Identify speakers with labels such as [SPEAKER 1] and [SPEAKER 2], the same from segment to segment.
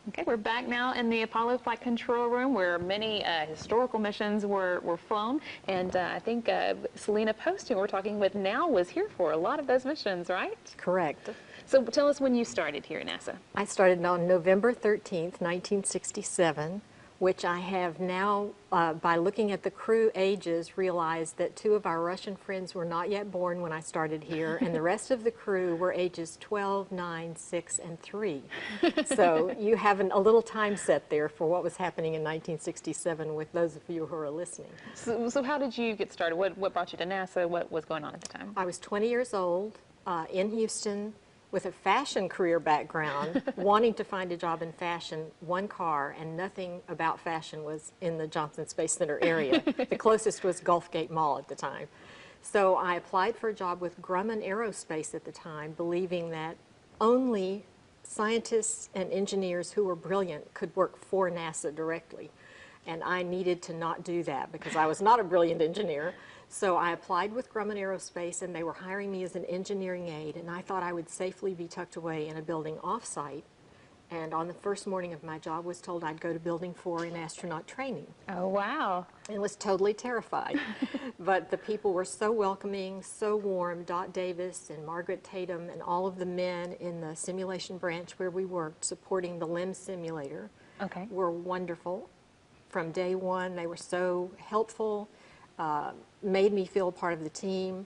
[SPEAKER 1] Okay, we're back now in the Apollo Flight Control Room where many historical missions were flown. And I think Selena Post, who we're talking with now, was here for a lot of those missions, right?
[SPEAKER 2] Correct.
[SPEAKER 1] So tell us when you started here at NASA.
[SPEAKER 2] I started on November 13th, 1967, which I have now, by looking at the crew ages, realized that 2 of our Russian friends were not yet born when I started here, and the rest of the crew were ages 12, 9, 6, and 3. So you have a little time set there for what was happening in 1967 with those of you who are listening.
[SPEAKER 1] So how did you get started? What brought you to NASA? What was going on at the time?
[SPEAKER 2] I was 20 years old in Houston, with a fashion career background, wanting to find a job in fashion, one car, and nothing about fashion was in the Johnson Space Center area. The closest was Gulfgate Mall at the time. So I applied for a job with Grumman Aerospace at the time, believing that only scientists and engineers who were brilliant could work for NASA directly. And I needed to not do that because I was not a brilliant engineer. So I applied with Grumman Aerospace, and they were hiring me as an engineering aide, and I thought I would safely be tucked away in a building off-site. And on the first morning of my job was told I'd go to Building 4 in astronaut training.
[SPEAKER 1] Oh, wow.
[SPEAKER 2] And was totally terrified. But the people were so welcoming, so warm. Dot Davis and Margaret Tatum and all of the men in the simulation branch where we worked supporting the LIM simulator were wonderful. From day one, they were so helpful. Made me feel part of the team,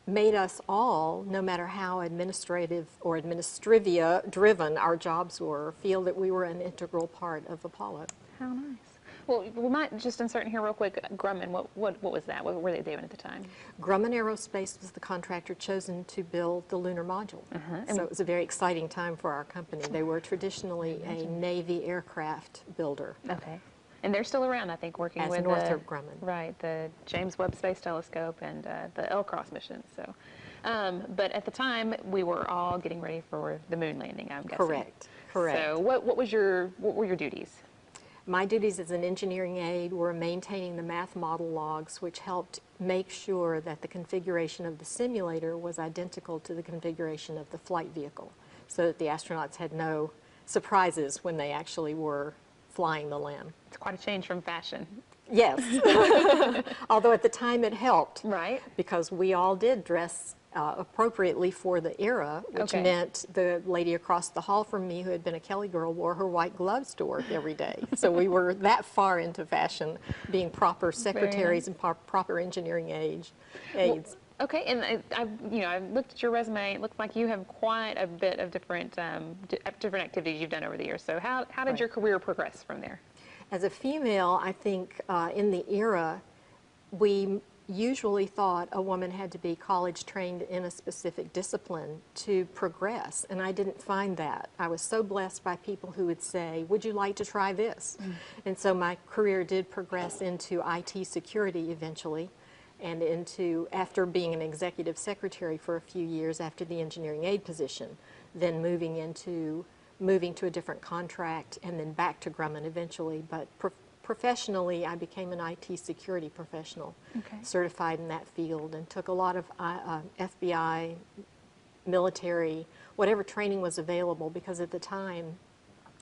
[SPEAKER 2] made us all, no matter how administrative or administrivia driven our jobs were, feel that we were an integral part of Apollo.
[SPEAKER 1] How nice. Well, we might just insert in here real quick, Grumman, what was that? What were they doing at the time?
[SPEAKER 2] Grumman Aerospace was the contractor chosen to build the lunar module. So it was a very exciting time for our company. They were traditionally a Navy aircraft builder.
[SPEAKER 1] Okay. And they're still around, I think, working
[SPEAKER 2] as
[SPEAKER 1] with
[SPEAKER 2] Northrop Grumman.
[SPEAKER 1] Right, the James Webb Space Telescope and the L-Cross mission. So, but at the time, we were all getting ready for the moon landing, I'm guessing.
[SPEAKER 2] Correct, correct.
[SPEAKER 1] So what were your duties?
[SPEAKER 2] My duties as an engineering aide were maintaining the math model logs, which helped make sure that the configuration of the simulator was identical to the configuration of the flight vehicle, so that the astronauts had no surprises when they actually were flying the LIM.
[SPEAKER 1] It's quite a change from fashion.
[SPEAKER 2] Yes, although at the time it helped.
[SPEAKER 1] Right.
[SPEAKER 2] Because we all did dress appropriately for the era, which meant the lady across the hall from me who had been a Kelly girl wore her white gloves to work every day. So we were that far into fashion, being proper secretaries and proper engineering aides. Well,
[SPEAKER 1] okay, and I've looked at your resume. It looks like you have quite a bit of different activities you've done over the years. So how did your career progress from there?
[SPEAKER 2] As a female, I think in the era, we usually thought a woman had to be college trained in a specific discipline to progress, and I didn't find that. I was so blessed by people who would say, would you like to try this? And so my career did progress into IT security eventually, and into, after being an executive secretary for a few years after the engineering aide position, then moving to a different contract, and then back to Grumman eventually. But professionally, I became an IT security professional, certified in that field, and took a lot of FBI, military, whatever training was available, because at the time,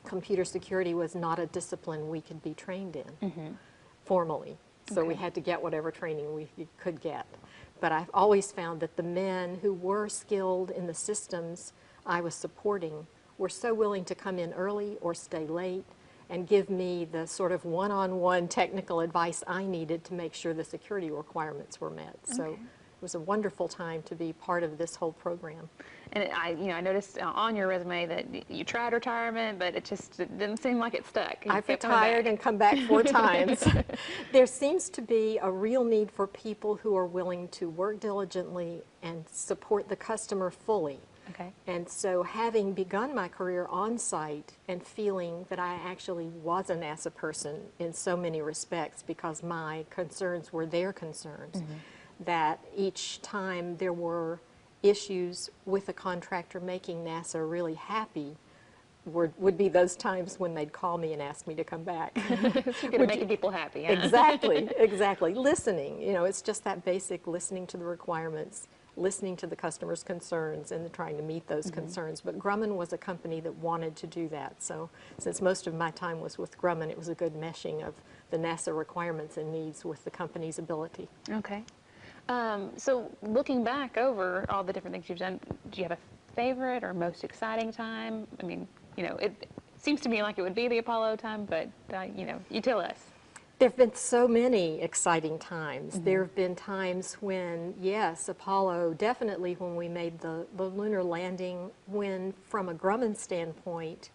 [SPEAKER 2] computer security was not a discipline we could be trained in formally. So we had to get whatever training we could get. But I've always found that the men who were skilled in the systems I was supporting were so willing to come in early or stay late and give me the sort of one-on-one technical advice I needed to make sure the security requirements were met. So it was a wonderful time to be part of this whole program.
[SPEAKER 1] And I noticed on your resume that you tried retirement, but it didn't seem like it stuck.
[SPEAKER 2] I've retired and come back 4 times. There seems to be a real need for people who are willing to work diligently and support the customer fully. And so having begun my career on site and feeling that I actually was a NASA person in so many respects because my concerns were their concerns, that each time there were issues with a contractor making NASA really happy would be those times when they'd call me and ask me to come back.
[SPEAKER 1] So you're making people happy. Huh?
[SPEAKER 2] Exactly, exactly. Listening, it's just that basic listening to the requirements, listening to the customer's concerns and trying to meet those concerns. But Grumman was a company that wanted to do that. So since most of my time was with Grumman, it was a good meshing of the NASA requirements and needs with the company's ability.
[SPEAKER 1] Okay. So looking back over all the different things you've done, do you have a favorite or most exciting time? I mean, it seems to me like it would be the Apollo time, but, you tell us.
[SPEAKER 2] There have been so many exciting times. There have been times when, yes, Apollo, definitely when we made the lunar landing, when from a Grumman standpoint,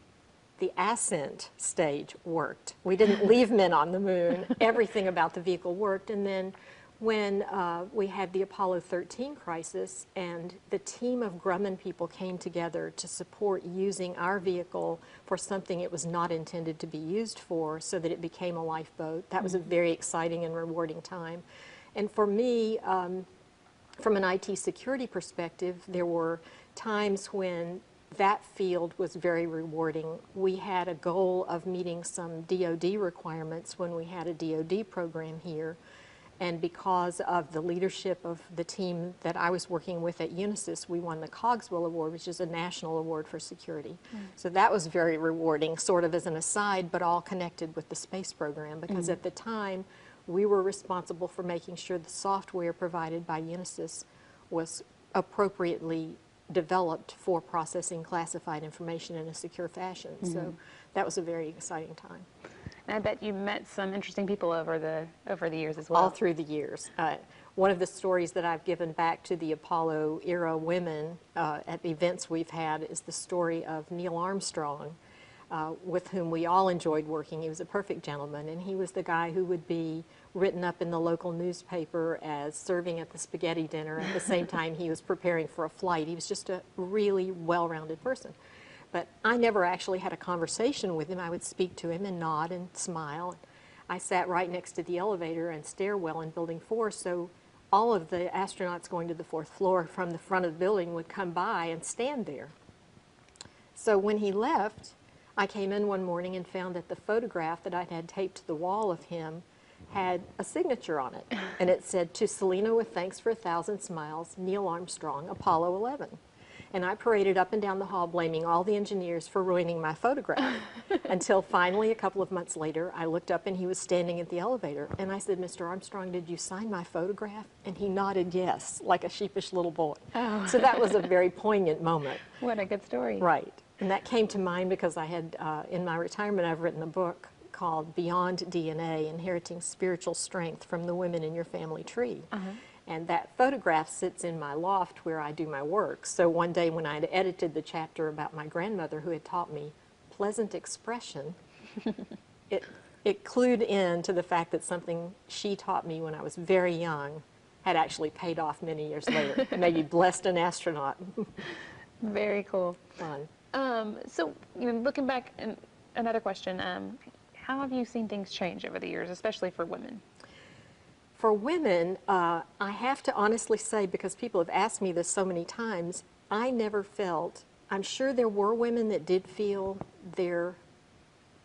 [SPEAKER 2] the ascent stage worked. We didn't leave men on the moon. Everything about the vehicle worked. And then when we had the Apollo 13 crisis and the team of Grumman people came together to support using our vehicle for something it was not intended to be used for so that it became a lifeboat, that was a very exciting and rewarding time. And for me, from an IT security perspective, there were times when that field was very rewarding. We had a goal of meeting some DoD requirements when we had a DoD program here. And because of the leadership of the team that I was working with at Unisys, we won the Cogswell Award, which is a national award for security. So that was very rewarding, sort of as an aside, but all connected with the space program, because at the time, we were responsible for making sure the software provided by Unisys was appropriately developed for processing classified information in a secure fashion. So that was a very exciting time.
[SPEAKER 1] And I bet you met some interesting people over the years as well.
[SPEAKER 2] All through the years. One of the stories that I've given back to the Apollo era women at events we've had is the story of Neil Armstrong, with whom we all enjoyed working. He was a perfect gentleman, and he was the guy who would be written up in the local newspaper as serving at the spaghetti dinner at the same time he was preparing for a flight. He was just a really well-rounded person. But I never actually had a conversation with him. I would speak to him and nod and smile. I sat right next to the elevator and stairwell in Building 4, so all of the astronauts going to the 4th floor from the front of the building would come by and stand there. So when he left, I came in one morning and found that the photograph that I'd had taped to the wall of him had a signature on it. And it said, "To Selena with thanks for 1,000 smiles, Neil Armstrong, Apollo 11. And I paraded up and down the hall blaming all the engineers for ruining my photograph until finally a couple of months later I looked up and he was standing at the elevator and I said, "Mr. Armstrong, did you sign my photograph?" And he nodded yes, like a sheepish little boy.
[SPEAKER 1] Oh.
[SPEAKER 2] So that was a very poignant moment.
[SPEAKER 1] What a good story.
[SPEAKER 2] Right. And that came to mind because I had, in my retirement, I've written a book called Beyond DNA, Inheriting Spiritual Strength from the Women in Your Family Tree. And that photograph sits in my loft where I do my work. So one day when I had edited the chapter about my grandmother who had taught me pleasant expression, it clued in to the fact that something she taught me when I was very young had actually paid off many years later. Maybe blessed an astronaut.
[SPEAKER 1] Very cool.
[SPEAKER 2] Fun.
[SPEAKER 1] So, looking back, and another question, how have you seen things change over the years, especially for women?
[SPEAKER 2] For women, I have to honestly say, because people have asked me this so many times, I never felt, I'm sure there were women that did feel their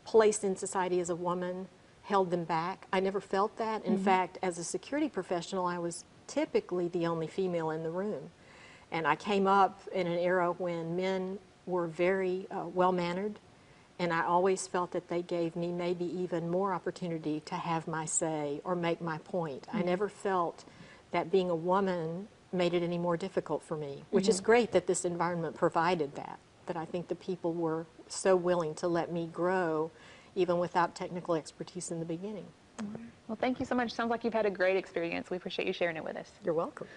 [SPEAKER 2] place in society as a woman held them back. I never felt that. In fact, as a security professional, I was typically the only female in the room. And I came up in an era when men were very well-mannered, and I always felt that they gave me maybe even more opportunity to have my say or make my point. I never felt that being a woman made it any more difficult for me, which is great that this environment provided that I think the people were so willing to let me grow even without technical expertise in the beginning.
[SPEAKER 1] Well, thank you so much. Sounds like you've had a great experience. We appreciate you sharing it with us.
[SPEAKER 2] You're welcome.